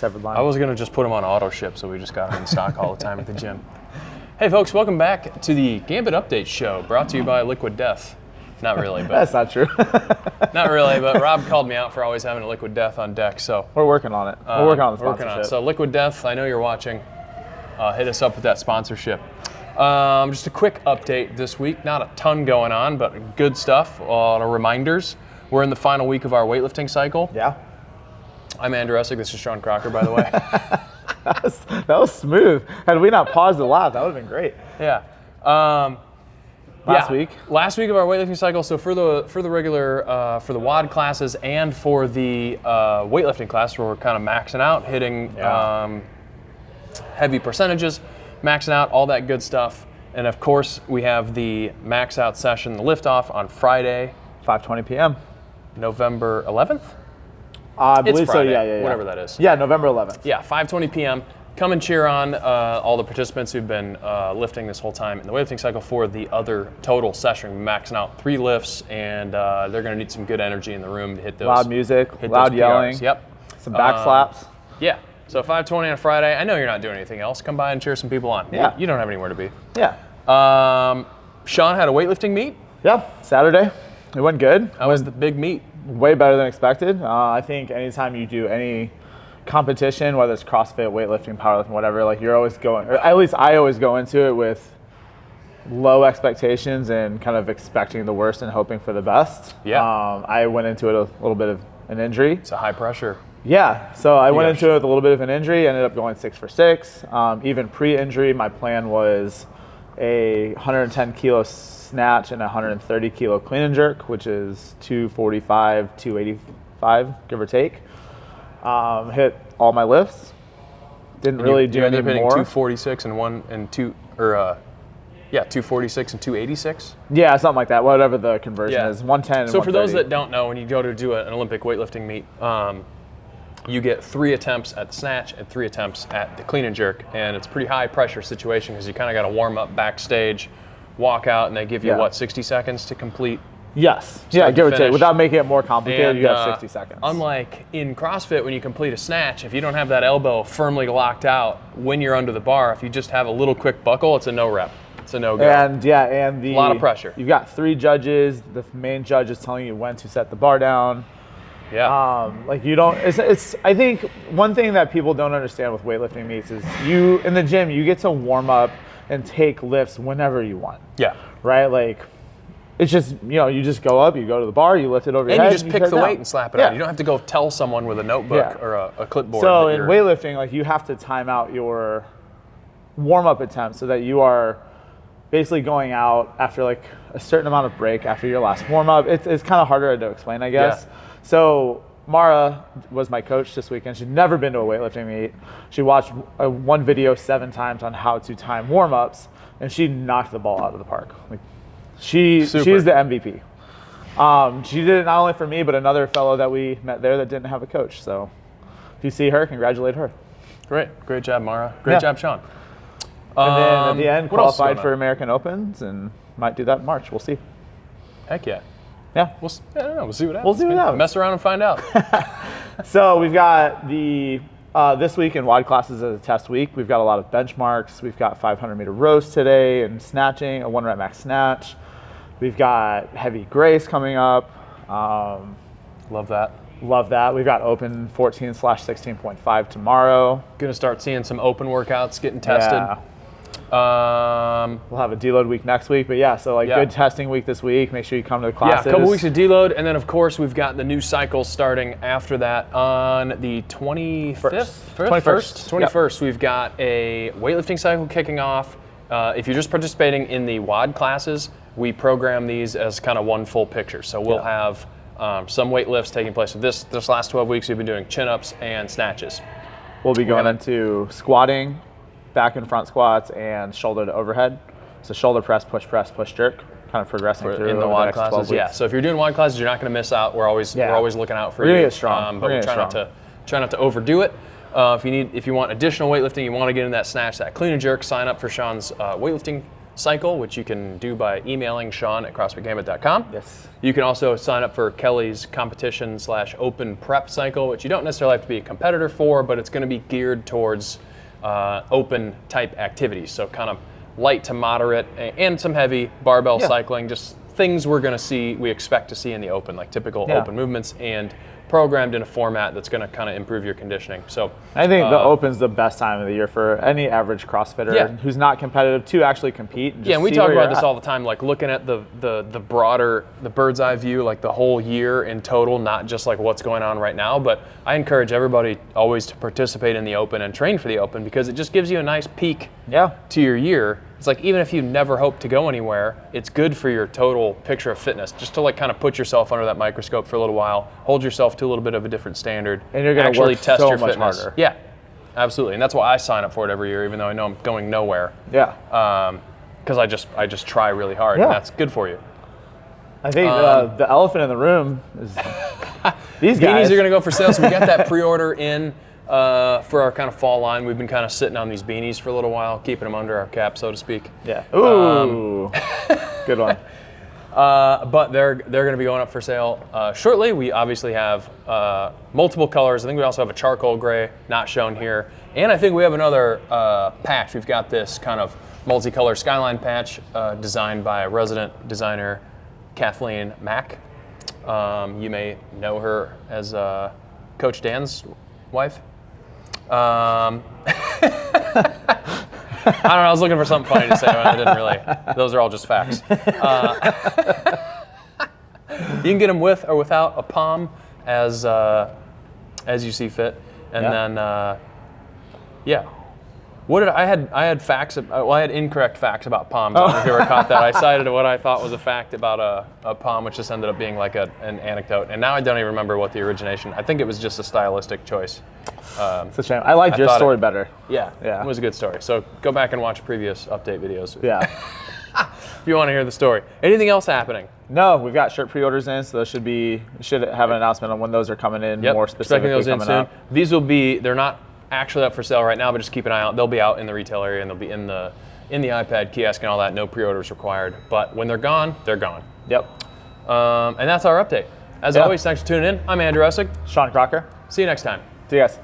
severed line. I was going to just put them on auto ship, so we just got them in stock all the time at the gym. Hey, folks, welcome back to the Gambit Update Show, brought to you by Liquid Death. Not really, but That's not true. not really, but Rob called me out for always having a Liquid Death on deck, so We're working on it. We're working on the sponsorship. So Liquid Death, I know you're watching. Hit us up with that sponsorship. Just a quick update this week. Not a ton going on, but good stuff. A lot of reminders. We're in the final week of our weightlifting cycle. Yeah. I'm Andrew Essick. This is Shawn Crocker, by the way. That was smooth. Had we not paused to laugh, that would have been great. Yeah. Last week of our weightlifting cycle. So for the regular, for the WOD classes and for the weightlifting class, where we're kind of maxing out, hitting heavy percentages, maxing out, all that good stuff. And of course, we have the max out session, the liftoff on Friday, 5:20 p.m. November 11th. I believe Friday, so. Yeah. whatever that is. Yeah, November 11th. Yeah, 5:20 p.m. Come and cheer on all the participants who've been lifting this whole time in the weightlifting cycle for the other total session, maxing out 3 lifts, and they're going to need some good energy in the room to hit those. Loud music, hit loud those yelling. PRs. Yep. Some back slaps. Yeah. So 5:20 on a Friday. I know you're not doing anything else. Come by and cheer some people on. Yeah. You don't have anywhere to be. Yeah. Shawn had a weightlifting meet. Yeah. Saturday. It went good. How was the big meet? Way better than expected. I think anytime you do any competition, whether it's CrossFit, weightlifting, powerlifting, whatever, like you're always going, or at least I always go into it with low expectations and kind of expecting the worst and hoping for the best. Yeah. I went into it a little bit of an injury. It's a high pressure. Yeah, so I went into it with a little bit of an injury, ended up going 6 for 6. Even pre-injury, my plan was a 110 kilo snatch and a 130 kilo clean and jerk, which is 245, 285, give or take. Hit all my lifts. Didn't really do any hitting more. 246 and 246 and 286. Yeah, something like that. Whatever the conversion is, 110. And so for those 130. that don't know, when you go to do an Olympic weightlifting meet, you get 3 attempts at the snatch and 3 attempts at the clean and jerk, and it's a pretty high pressure situation because you kind of got to warm up backstage, walk out, and they give you 60 seconds to complete. Yes. Yeah, give or take. finish. Without making it more complicated, And, you got 60 seconds. Unlike in CrossFit, when you complete a snatch, if you don't have that elbow firmly locked out when you're under the bar, if you just have a little quick buckle, it's a no rep. It's a no go. And a lot of pressure. You've got 3 judges. The main judge is telling you when to set the bar down. Yeah. Like you don't. It's. I think one thing that people don't understand with weightlifting meets is you in the gym you get to warm up and take lifts whenever you want. Yeah. Right. Like it's just you just go up, you go to the bar, you lift it over your head, And you just pick the down. weight and slap it on. You don't have to go tell someone with a notebook or a clipboard. So in weightlifting, like you have to time out your warm up attempts so that you are basically going out after like a certain amount of break after your last warm up. It's kind of harder to explain, I guess. Yeah. So Mara was my coach this weekend. She'd never been to a weightlifting meet. She watched one video 7 times on how to time warm ups, and she knocked the ball out of the park. Like she's the MVP. She did it not only for me, but another fellow that we met there that didn't have a coach. So if you see her, congratulate her. Great job, Mara. Great job, Shawn. And then at the end, what else is qualified going for on? American Opens, and might do that in March. We'll see. Heck yeah. Yeah. I don't know. We'll see what happens. We'll see what happens. Mess around and find out. So we've got the this week in WOD classes as a test week. We've got a lot of benchmarks. We've got 500 meter rows today and snatching, a 1 rep max snatch. We've got heavy grace coming up. Love that. We've got open 14/16.5 tomorrow. Gonna start seeing some open workouts getting tested. Yeah. We'll have a deload week next week, but good testing week this week. Make sure you come to the classes. Yeah, a couple weeks of deload, and then of course we've got the new cycle starting after that on the 21st. We've got a weightlifting cycle kicking off. If you're just participating in the WOD classes, we program these as kind of one full picture. So we'll have some weight lifts taking place. So this last 12 weeks we've been doing chin-ups and snatches. We'll be going into squatting, back and front squats, and shoulder to overhead. So shoulder press, push, jerk, kind of progressing through in the over WOD next 12 classes. weeks. Yeah. So if you're doing WOD classes, you're not going to miss out. We're always looking out for We're you. gonna get strong. But we're trying not to overdo it. If you want additional weightlifting, you want to get in that snatch, that clean and jerk, sign up for Shawn's weightlifting cycle, which you can do by emailing Shawn at CrossFitGambit.com. Yes. You can also sign up for Kelly's competition/open prep cycle, which you don't necessarily have to be a competitor for, but it's going to be geared towards open type activities. So kind of light to moderate and some heavy barbell cycling, just things we expect to see in the open, like typical open movements, and programmed in a format that's going to kind of improve your conditioning. So I think the Open's the best time of the year for any average CrossFitter who's not competitive to actually compete. And just and we talk about this all the time, like looking at the broader, the bird's eye view, like the whole year in total, not just like what's going on right now. But I encourage everybody always to participate in the Open and train for the Open, because it just gives you a nice peek to your year. It's like, even if you never hope to go anywhere, it's good for your total picture of fitness, just to like kind of put yourself under that microscope for a little while, hold yourself to a little bit of a different standard, and you're going to actually work test so your much fitness. harder. Yeah, absolutely, and that's why I sign up for it every year, even though I know I'm going nowhere. Yeah. Because I just try really hard, and that's good for you. I think the elephant in the room is these guys. Beanies are going to go for sale, so we got that pre-order in. For our kind of fall line. We've been kind of sitting on these beanies for a little while, keeping them under our cap, so to speak. Yeah. Ooh. Good one. But they're going to be going up for sale shortly. We obviously have multiple colors. I think we also have a charcoal gray, not shown here. And I think we have another patch. We've got this kind of multicolor skyline patch designed by a resident designer, Kathleen Mack. You may know her as Coach Dan's wife. I don't know, I was looking for something funny to say, but I didn't really. Those are all just facts. You can get them with or without a palm as you see fit. And then, what did I had facts? I had incorrect facts about palms. I don't know if you ever caught that. I cited what I thought was a fact about a palm, which just ended up being like an anecdote. And now I don't even remember what the origination. I think it was just a stylistic choice. It's a shame. I liked your story better. Yeah, it was a good story. So go back and watch previous update videos. Yeah. If you want to hear the story. Anything else happening? No, we've got shirt pre-orders in, so those should have an announcement on when those are coming in. More specifically, expecting those in soon. Out. These will be. They're not actually up for sale right now, but just keep an eye out. They'll be out in the retail area, and they'll be in the iPad kiosk and all that. No pre-orders required. But when they're gone, they're gone. Yep. And that's our update. As always, thanks for tuning in. I'm Andrew Essig. Shawn Crocker. See you next time. See you guys.